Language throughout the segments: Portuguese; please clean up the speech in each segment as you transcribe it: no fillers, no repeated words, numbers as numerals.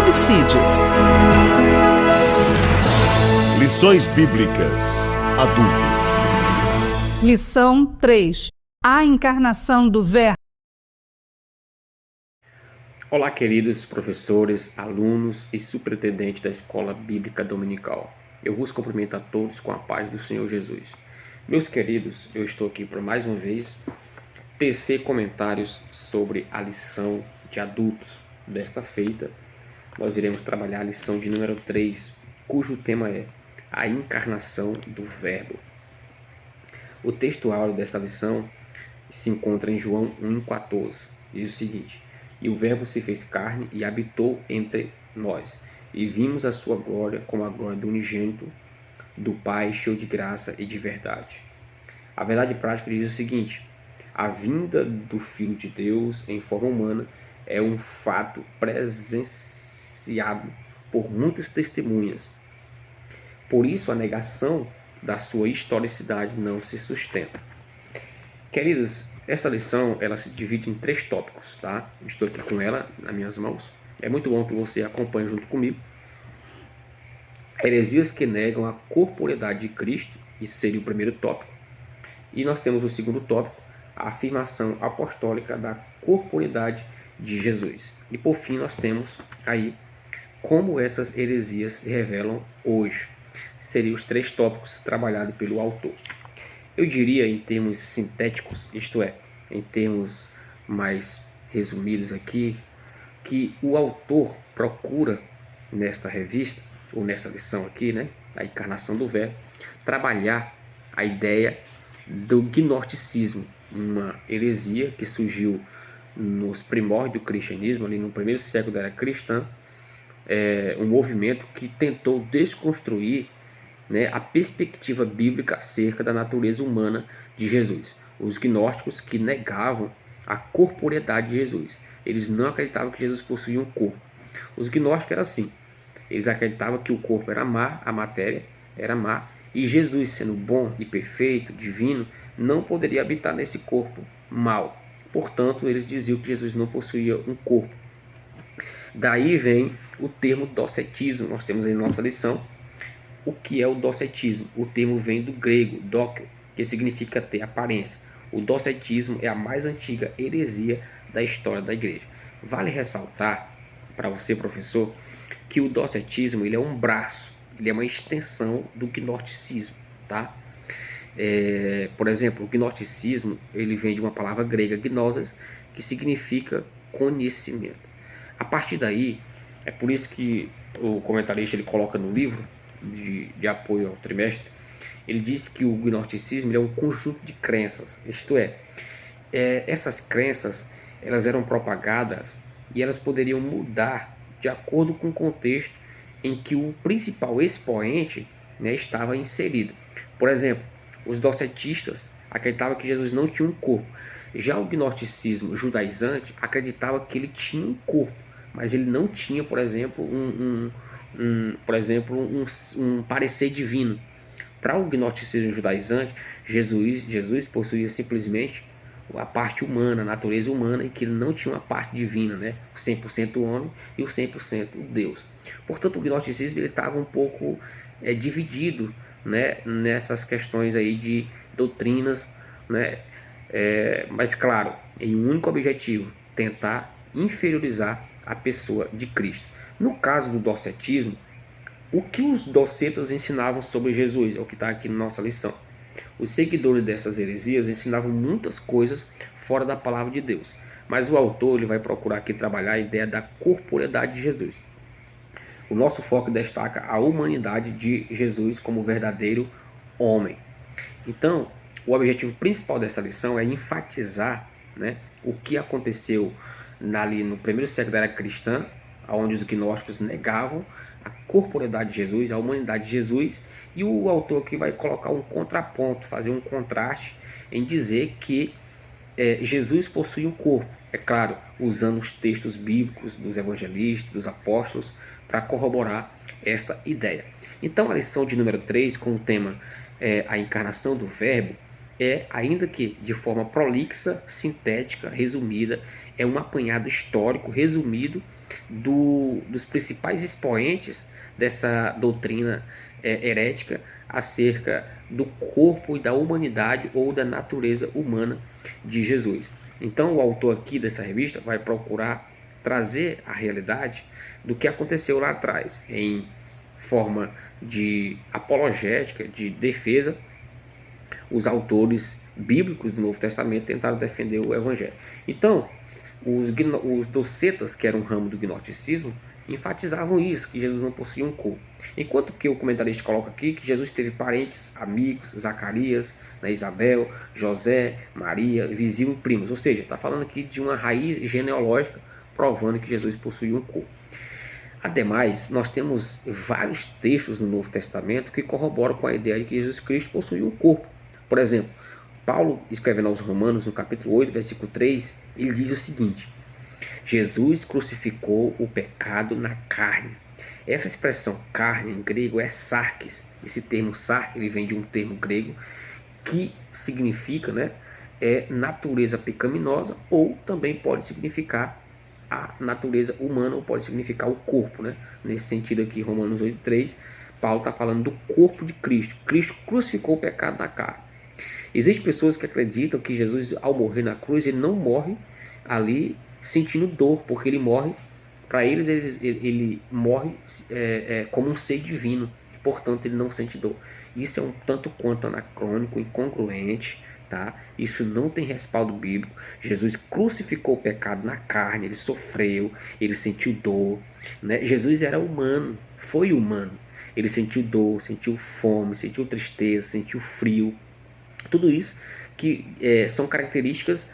homicídios. Lições Bíblicas Adultos. Lição 3. A encarnação do Verbo. Olá, queridos professores, alunos e superintendente da Escola Bíblica Dominical. Eu vos cumprimento a todos com a paz do Senhor Jesus. Meus queridos, eu estou aqui para mais uma vez tecer comentários sobre a lição de adultos. Desta feita, nós iremos trabalhar a lição de número 3, cujo tema é a encarnação do Verbo. O texto áureo desta lição se encontra em João 1,14. Diz o seguinte: E o Verbo se fez carne e habitou entre nós, e vimos a sua glória como a glória do unigênito do Pai, cheio de graça e de verdade. A verdade prática diz o seguinte: a vinda do Filho de Deus em forma humana é um fato presenciado por muitas testemunhas. Por isso, a negação da sua historicidade não se sustenta. Queridos, esta lição ela se divide em 3 tópicos, tá? Estou aqui com ela nas minhas mãos. É muito bom que você acompanhe junto comigo. Heresias que negam a corporeidade de Cristo, isso seria o primeiro tópico. E nós temos o segundo tópico, a afirmação apostólica da corporeidade de Jesus. E por fim nós temos aí como essas heresias se revelam hoje. Seriam os 3 tópicos trabalhados pelo autor. Eu diria em termos sintéticos, isto é, em termos mais resumidos aqui, que o autor procura nesta revista, ou nesta lição aqui, né, a encarnação do Verbo, trabalhar a ideia do gnosticismo, uma heresia que surgiu nos primórdios do cristianismo, ali no primeiro século da era cristã, um movimento que tentou desconstruir, né, a perspectiva bíblica acerca da natureza humana de Jesus. Os gnósticos que negavam a corporeidade de Jesus. Eles não acreditavam que Jesus possuía um corpo. Os gnósticos eram assim. Eles acreditavam que o corpo era má, a matéria era má, e Jesus, sendo bom e perfeito, divino, não poderia habitar nesse corpo mau. Portanto, eles diziam que Jesus não possuía um corpo. Daí vem o termo docetismo. Nós temos aí na nossa lição o que é o docetismo. O termo vem do grego, doke, que significa ter aparência. O docetismo é a mais antiga heresia da história da igreja. Vale ressaltar para você, professor, que o docetismo ele é um braço, ele é uma extensão do gnosticismo, tá? Por exemplo, o gnosticismo ele vem de uma palavra grega, gnosis, que significa conhecimento. A partir daí, é por isso que o comentarista ele coloca no livro de apoio ao trimestre, ele diz que o gnosticismo ele é um conjunto de crenças, isto é, essas crenças elas eram propagadas e elas poderiam mudar de acordo com o contexto em que o principal expoente, né, estava inserido. Por exemplo, os docetistas acreditavam que Jesus não tinha um corpo. Já o gnosticismo judaizante acreditava que ele tinha um corpo, mas ele não tinha, por exemplo, um parecer divino. Para o gnosticismo judaizante, Jesus possuía simplesmente a parte humana, a natureza humana, e que ele não tinha uma parte divina, né? O 100% homem e o 100% Deus. Portanto, o gnosticismo estava um pouco dividido, né, nessas questões aí de doutrinas, né? Mas claro, em um único objetivo, tentar inferiorizar a pessoa de Cristo. No caso do docetismo, o que os docetas ensinavam sobre Jesus é o que está aqui na nossa lição. Os seguidores dessas heresias ensinavam muitas coisas fora da palavra de Deus, mas o autor ele vai procurar aqui trabalhar a ideia da corporeidade de Jesus. O nosso foco destaca a humanidade de Jesus como verdadeiro homem. Então, o objetivo principal dessa lição é enfatizar, né, o que aconteceu ali no primeiro século da era cristã, onde os gnósticos negavam a corporeidade de Jesus, a humanidade de Jesus, e o autor aqui vai colocar um contraponto, fazer um contraste em dizer que Jesus possui um corpo, é claro, usando os textos bíblicos dos evangelistas, dos apóstolos, para corroborar esta ideia. Então a lição de número 3, com o tema a encarnação do Verbo, é, ainda que de forma prolixa, sintética, resumida, é um apanhado histórico resumido dos principais expoentes dessa doutrina herética acerca do corpo e da humanidade ou da natureza humana de Jesus. Então o autor aqui dessa revista vai procurar trazer a realidade do que aconteceu lá atrás, em forma de apologética, de defesa. Os autores bíblicos do Novo Testamento tentaram defender o Evangelho. Então, os docetas, que eram um ramo do gnosticismo, enfatizavam isso, que Jesus não possuía um corpo. Enquanto que o comentarista coloca aqui que Jesus teve parentes, amigos, Zacarias, Isabel, José, Maria, vizinho e primos. Ou seja, está falando aqui de uma raiz genealógica provando que Jesus possuía um corpo. Ademais, nós temos vários textos no Novo Testamento que corroboram com a ideia de que Jesus Cristo possuía um corpo. Por exemplo, Paulo, escrevendo aos Romanos, no capítulo 8, versículo 3, ele diz o seguinte: Jesus crucificou o pecado na carne. Essa expressão carne em grego é sarkis. Esse termo sark, ele vem de um termo grego que significa, natureza pecaminosa, ou também pode significar a natureza humana, ou pode significar o corpo, Nesse sentido aqui, Romanos 8:3, Paulo está falando do corpo de Cristo. Cristo crucificou o pecado na carne. Existem pessoas que acreditam que Jesus, ao morrer na cruz, ele não morre ali sentindo dor, porque ele morre, para eles, ele morre como um ser divino, portanto ele não sente dor. Isso é um tanto quanto anacrônico, incongruente, tá? Isso não tem respaldo bíblico. Jesus crucificou o pecado na carne, ele sofreu, ele sentiu dor, Jesus era humano, foi humano, ele sentiu dor, sentiu fome, sentiu tristeza, sentiu frio. Tudo isso que são características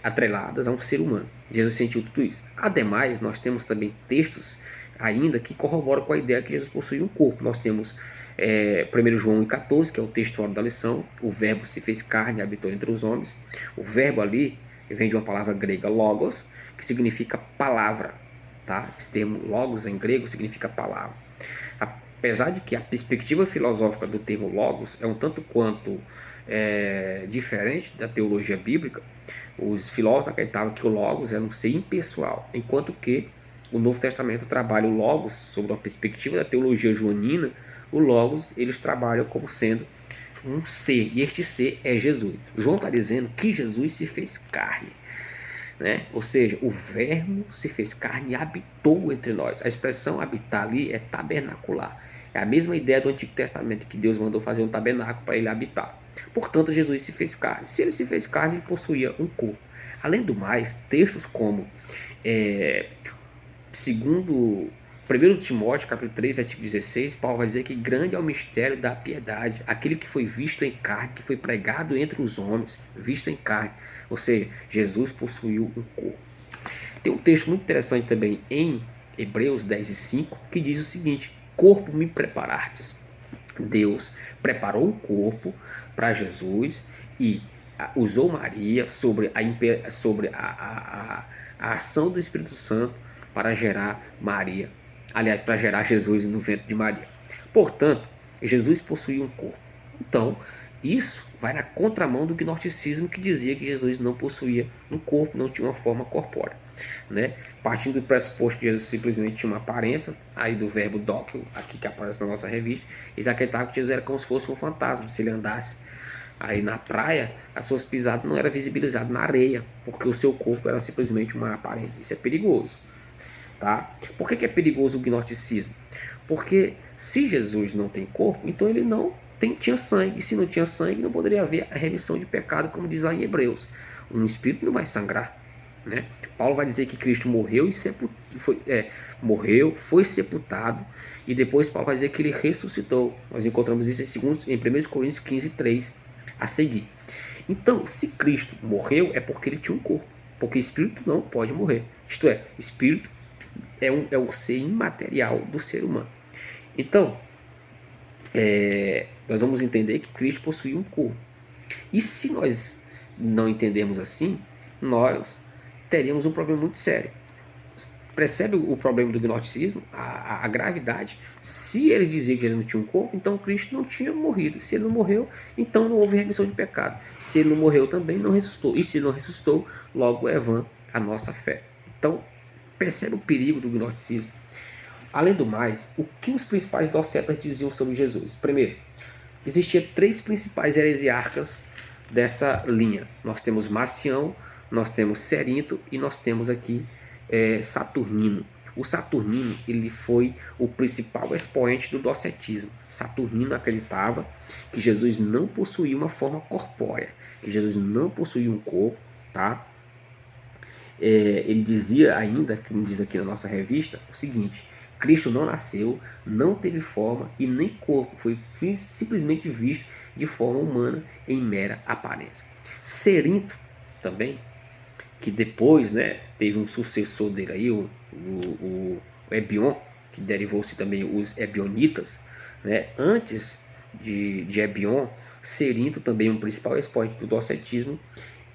atreladas a um ser humano. Jesus sentiu tudo isso. Ademais, nós temos também textos ainda que corroboram com a ideia que Jesus possuía um corpo. Nós temos 1 João 1,14, que é o textuário da lição. O verbo se fez carne e habitou entre os homens. O verbo ali vem de uma palavra grega logos, que significa palavra, tá? Esse termo logos em grego significa palavra. Apesar de que a perspectiva filosófica do termo logos é um tanto quanto diferente da teologia bíblica, os filósofos acreditavam que o logos era um ser impessoal, enquanto que o Novo Testamento trabalha o logos sob uma perspectiva da teologia joanina. O logos eles trabalham como sendo um ser, e este ser é Jesus. João está dizendo que Jesus se fez carne, ou seja, o verbo se fez carne e habitou entre nós. A expressão habitar ali é tabernacular, é a mesma ideia do Antigo Testamento, que Deus mandou fazer um tabernáculo para ele habitar. Portanto, Jesus se fez carne. Se ele se fez carne, ele possuía um corpo. Além do mais, textos como segundo 1 Timóteo, capítulo 3, versículo 16, Paulo vai dizer que grande é o mistério da piedade, aquele que foi visto em carne, que foi pregado entre os homens, visto em carne. Ou seja, Jesus possuiu um corpo. Tem um texto muito interessante também em Hebreus 10:5, que diz o seguinte: corpo me preparastes. Deus preparou um corpo para Jesus e usou Maria sobre a ação do Espírito Santo para gerar Maria. Aliás, para gerar Jesus no ventre de Maria. Portanto, Jesus possuía um corpo. Então, isso vai na contramão do gnosticismo, que dizia que Jesus não possuía um corpo, não tinha uma forma corpórea. Partindo do pressuposto que Jesus simplesmente tinha uma aparência, aí do verbo dócil, aqui que aparece na nossa revista, eles acreditavam que Jesus era como se fosse um fantasma. Se ele andasse aí na praia, as suas pisadas não eram visibilizadas na areia, porque o seu corpo era simplesmente uma aparência. Isso é perigoso, tá? Por que é perigoso o gnosticismo? Porque se Jesus não tem corpo, então ele não tinha sangue, e se não tinha sangue, não poderia haver a remissão de pecado, como diz lá em Hebreus. Um espírito não vai sangrar, Paulo vai dizer que Cristo morreu foi sepultado, e depois Paulo vai dizer que ele ressuscitou. Nós encontramos isso em 1 Coríntios 15:3 a seguir. Então, se Cristo morreu, é porque ele tinha um corpo, porque espírito não pode morrer. Isto é, espírito é o ser imaterial do ser humano. Então, nós vamos entender que Cristo possuía um corpo. E se nós não entendermos assim, nós teríamos um problema muito sério. Percebe o problema do gnosticismo? A gravidade. Se eles diziam que Jesus não tinha um corpo, então Cristo não tinha morrido. Se ele não morreu, então não houve remissão de pecado. Se ele não morreu também, não ressuscitou. E se não ressuscitou, logo é vã a nossa fé. Então, percebe o perigo do gnosticismo? Além do mais, o que os principais docetas diziam sobre Jesus? Primeiro, existiam 3 principais heresiarcas dessa linha. Nós temos Marcião, nós temos Cerinto e nós temos aqui Saturnino. O Saturnino, ele foi o principal expoente do docetismo. Saturnino acreditava que Jesus não possuía uma forma corpórea, que Jesus não possuía um corpo, tá? Ele dizia ainda, como diz aqui na nossa revista, o seguinte: Cristo não nasceu, não teve forma e nem corpo, foi simplesmente visto de forma humana em mera aparência. Cerinto também, que depois, né, teve um sucessor dele aí, o Ebion, que derivou-se também os Ebionitas, né? Antes de Ebion, Cerinto, também um principal expoente do docetismo,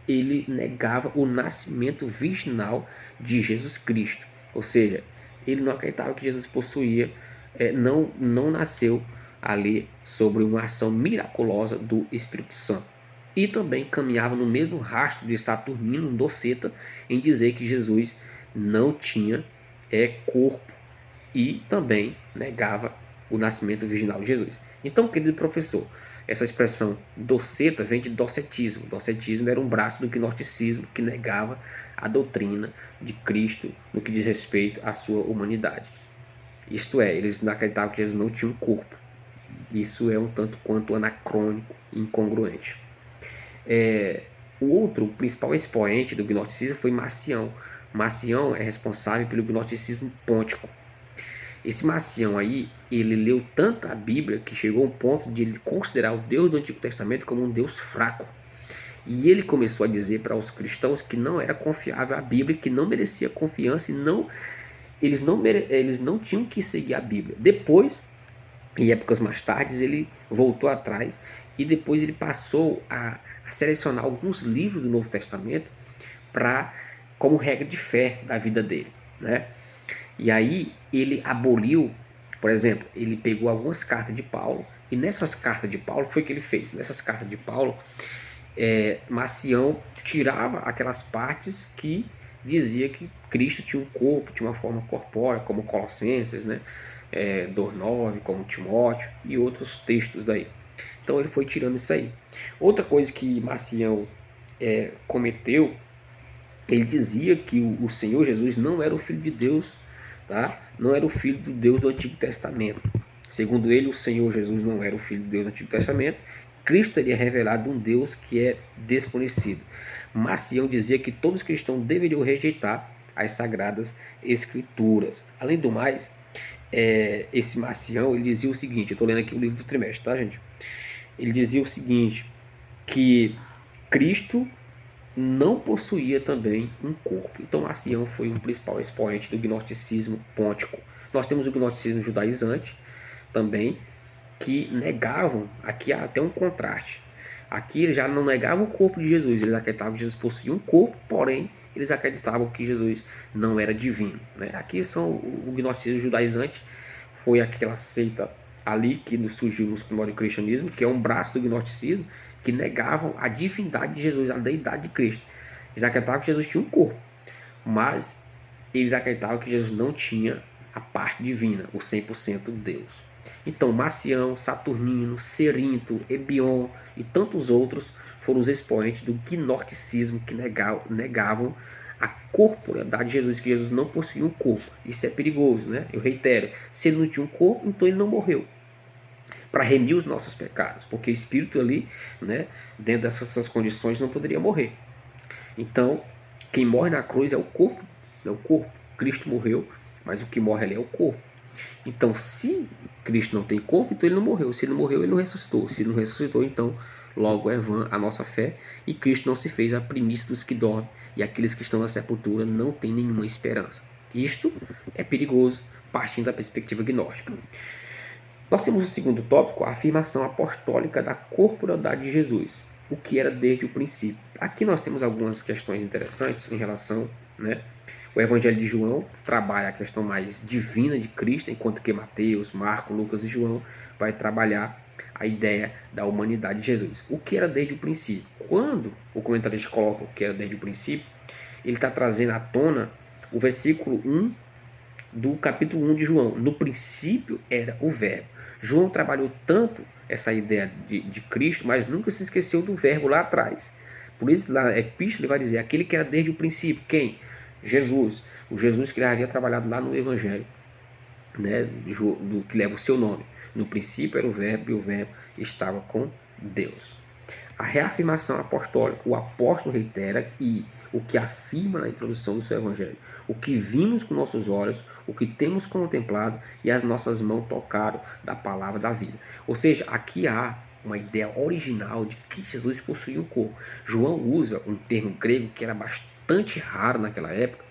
ele negava o nascimento virginal de Jesus Cristo, ou seja, ele não acreditava que Jesus possuía, não nasceu ali sobre uma ação miraculosa do Espírito Santo. E também caminhava no mesmo rastro de Saturnino, um doceta, em dizer que Jesus não tinha corpo, e também negava o nascimento virginal de Jesus. Então, querido professor, essa expressão doceta vem de docetismo. Docetismo era um braço do gnosticismo que negava a doutrina de Cristo no que diz respeito à sua humanidade. Isto é, eles não acreditavam que Jesus não tinha um corpo. Isso é um tanto quanto anacrônico e incongruente. O outro principal expoente do gnosticismo foi Marcião. Marcião é responsável pelo gnosticismo pôntico. Esse Marcião aí, ele leu tanto a Bíblia que chegou a um ponto de ele considerar o Deus do Antigo Testamento como um Deus fraco. E ele começou a dizer para os cristãos que não era confiável a Bíblia, que não merecia confiança e eles não tinham que seguir a Bíblia. Depois, em épocas mais tardes, ele voltou atrás e depois ele passou a selecionar alguns livros do Novo Testamento como regra de fé da vida dele, né? E aí ele aboliu, por exemplo, ele pegou algumas cartas de Paulo, e nessas cartas de Paulo, o que foi que ele fez? Nessas cartas de Paulo, Marcião tirava aquelas partes que dizia que Cristo tinha um corpo, tinha uma forma corpórea, como Colossenses, né? 2:9, como Timóteo e outros textos daí. Então ele foi tirando isso aí. Outra coisa que Marcião cometeu, ele dizia que o Senhor Jesus não era o Filho de Deus, tá? Não era o Filho do Deus do Antigo Testamento. Segundo ele, o Senhor Jesus não era o Filho de Deus do Antigo Testamento. Cristo teria revelado um Deus que é desconhecido. Marcião dizia que todos os cristãos deveriam rejeitar as Sagradas Escrituras. Além do mais, esse Marcião, ele dizia o seguinte, eu estou lendo aqui o livro do trimestre, tá, gente? Ele dizia o seguinte, que Cristo não possuía também um corpo. Então Marcião foi um principal expoente do gnosticismo pôntico. Nós temos o gnosticismo judaizante também, que negavam, aqui há até um contraste. Aqui eles já não negavam o corpo de Jesus, eles acreditavam que Jesus possuía um corpo, porém eles acreditavam que Jesus não era divino, né? Aqui o gnosticismo judaizante foi aquela seita ali que surgiu nos primórdios do cristianismo, que é um braço do gnosticismo, que negavam a divindade de Jesus, a deidade de Cristo. Eles acreditavam que Jesus tinha um corpo, mas eles acreditavam que Jesus não tinha a parte divina, o 100% Deus. Então Marcião, Saturnino, Cerinto, Ebion e tantos outros foram os expoentes do gnosticismo que negavam a corporeidade de Jesus, que Jesus não possuía um corpo. Isso é perigoso, né? Eu reitero, se ele não tinha um corpo, então ele não morreu para remir os nossos pecados, porque o espírito ali, né, dentro dessas condições, não poderia morrer. Então, quem morre na cruz é o corpo, é o corpo. Cristo morreu, mas o que morre ali é o corpo. Então, se Cristo não tem corpo, então ele não morreu. Se ele não morreu, ele não ressuscitou. Se ele não ressuscitou, então logo é vã a nossa fé, e Cristo não se fez a primícia dos que dormem, e aqueles que estão na sepultura não têm nenhuma esperança. Isto é perigoso, partindo da perspectiva gnóstica. Nós temos o segundo tópico, a afirmação apostólica da corporalidade de Jesus. o que era desde o princípio. Aqui nós temos algumas questões interessantes em relação, né? O Evangelho de João trabalha a questão mais divina de Cristo, enquanto que Mateus, Marcos, Lucas e João vai trabalhar a ideia da humanidade de Jesus. O que era desde o princípio? Quando o comentarista coloca o que era desde o princípio, ele está trazendo à tona o versículo 1 do capítulo 1 de João. No princípio era o verbo. João trabalhou tanto essa ideia de Cristo, mas nunca se esqueceu do verbo lá atrás. Por isso, na epístola, ele vai dizer, aquele que era desde o princípio. Quem? Jesus. O Jesus que ele havia trabalhado lá no Evangelho, né, do que leva o seu nome. No princípio era o verbo, e o verbo estava com Deus. A reafirmação apostólica, o apóstolo reitera e o que afirma na introdução do seu Evangelho. O que vimos com nossos olhos, o que temos contemplado e as nossas mãos tocaram da palavra da vida. Ou seja, aqui há uma ideia original de que Jesus possuía um corpo. João usa um termo grego que era bastante raro naquela época,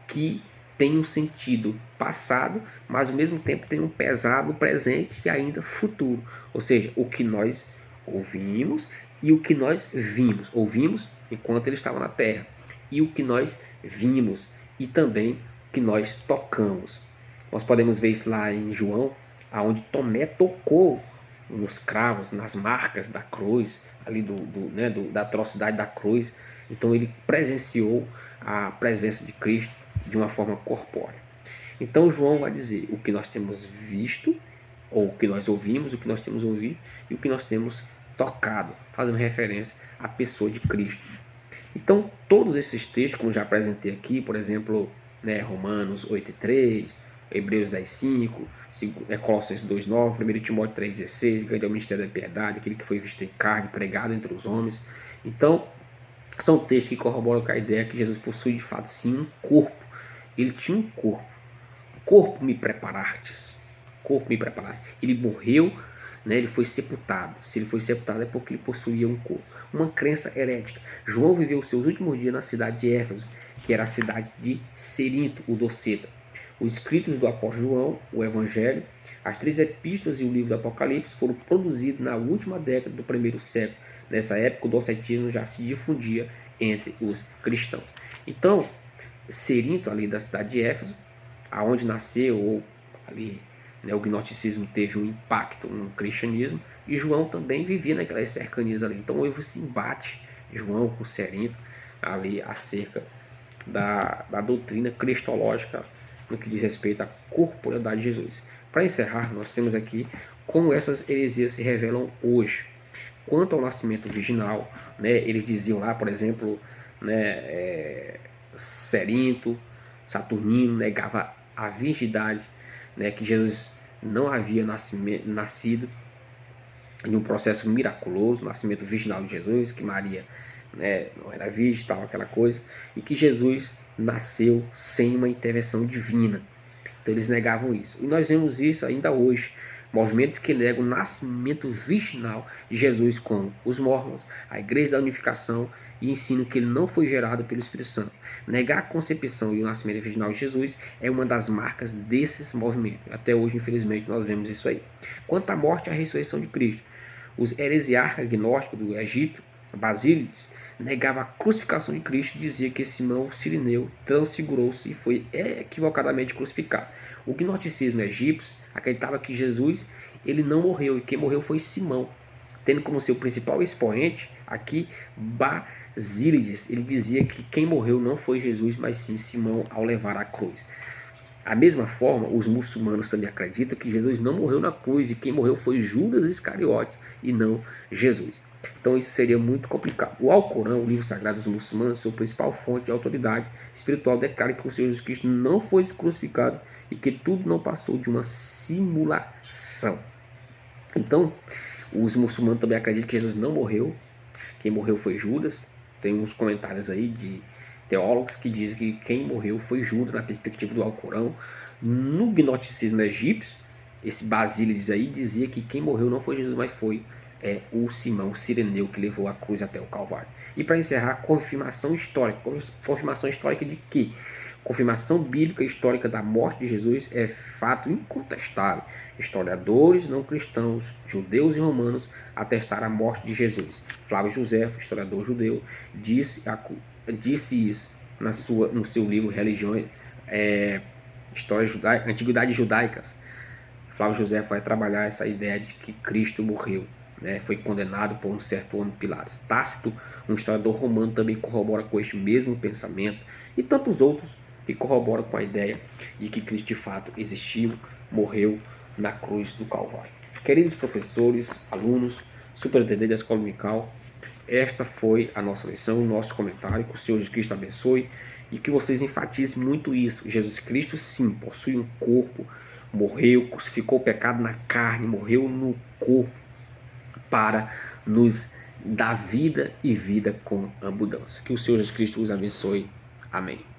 que tem um sentido passado, mas ao mesmo tempo tem um pesado presente e ainda futuro. Ou seja, o que nós ouvimos e o que nós vimos. Ouvimos enquanto ele estava na terra. E o que nós vimos e também o que nós tocamos. Nós podemos ver isso lá em João, onde Tomé tocou nos cravos, nas marcas da cruz, ali da atrocidade da cruz. Então ele presenciou a presença de Cristo de uma forma corpórea. Então João vai dizer o que nós temos visto, ou o que nós ouvimos, o que nós temos ouvido e o que nós temos tocado, fazendo referência à pessoa de Cristo. Então todos esses textos, como já apresentei aqui, por exemplo, Romanos 8:3, Hebreus 10:5, Colossenses 2:9, 1 Timóteo 3:16, grande é o ministério da piedade, aquele que foi visto em carne, pregado entre os homens. Então são textos que corroboram com a ideia que Jesus possui de fato sim um corpo. Ele tinha um corpo. Corpo me preparastes. Corpo me preparastes. Ele morreu, ele foi sepultado. Se ele foi sepultado é porque ele possuía um corpo. Uma crença herética. João viveu os seus últimos dias na cidade de Éfeso, que era a cidade de Cerinto, o doceta. Os escritos do apóstolo João, o Evangelho, as 3 epístolas e o livro do Apocalipse foram produzidos na última década do primeiro século. Nessa época, o docetismo já se difundia entre os cristãos. Então, Cerinto, ali da cidade de Éfeso, aonde nasceu, ou ali, o gnosticismo teve um impacto no cristianismo, e João também vivia naquelas cercanias ali. Então houve esse embate, João com Cerinto, ali acerca da doutrina cristológica no que diz respeito à corporeidade de Jesus. Para encerrar, nós temos aqui como essas heresias se revelam hoje. Quanto ao nascimento virginal, eles diziam lá, por exemplo, Cerinto, Saturnino negava a virgindade, que Jesus não havia nascido em um processo miraculoso, nascimento virginal de Jesus, que Maria não era virgem, tal, aquela coisa, e que Jesus nasceu sem uma intervenção divina. Então eles negavam isso. E nós vemos isso ainda hoje. Movimentos que negam o nascimento virginal de Jesus, como os Mórmons, a Igreja da Unificação, e ensinam que ele não foi gerado pelo Espírito Santo. Negar a concepção e o nascimento virginal de Jesus é uma das marcas desses movimentos. Até hoje, infelizmente, nós vemos isso aí. Quanto à morte e à ressurreição de Cristo, os heresiarcas gnósticos do Egito, Basílides, negavam a crucificação de Cristo e dizia que Simão Cirineu transfigurou-se e foi equivocadamente crucificado. O gnosticismo egípcio acreditava que Jesus ele não morreu, e quem morreu foi Simão, tendo como seu principal expoente aqui Basílides. Ele dizia que quem morreu não foi Jesus, mas sim Simão ao levar a cruz. Da mesma forma, os muçulmanos também acreditam que Jesus não morreu na cruz e quem morreu foi Judas Iscariotes e não Jesus. Então isso seria muito complicado. O Alcorão, o livro sagrado dos muçulmanos, sua principal fonte de autoridade espiritual, declara que o Senhor Jesus Cristo não foi crucificado e que tudo não passou de uma simulação. Então, os muçulmanos também acreditam que Jesus não morreu. Quem morreu foi Judas. Tem uns comentários aí de teólogos que dizem que quem morreu foi Judas, na perspectiva do Alcorão. No gnosticismo egípcio, esse Basílides aí dizia que quem morreu não foi Jesus, mas foi o Simão Cireneu, que levou a cruz até o Calvário. E para encerrar, confirmação histórica. Confirmação histórica de que? confirmação bíblica e histórica da morte de Jesus é fato incontestável. Historiadores não cristãos, judeus e romanos atestaram a morte de Jesus. Flávio José, historiador judeu, disse isso no seu livro Religiões, História Judaica, Antiguidades Judaicas. Flávio José vai trabalhar essa ideia de que Cristo morreu, né? Foi condenado por um certo homem Pilatos. Tácito, um historiador romano, também corrobora com este mesmo pensamento, e tantos outros que corroboram com a ideia de que Cristo de fato existiu, morreu na cruz do Calvário. Queridos professores, alunos, superintendente da Escola Dominical, esta foi a nossa lição, o nosso comentário. Que o Senhor Jesus Cristo abençoe e que vocês enfatizem muito isso. Jesus Cristo, sim, possui um corpo, morreu, crucificou o pecado na carne, morreu no corpo para nos dar vida e vida com abundância. Que o Senhor Jesus Cristo os abençoe. Amém.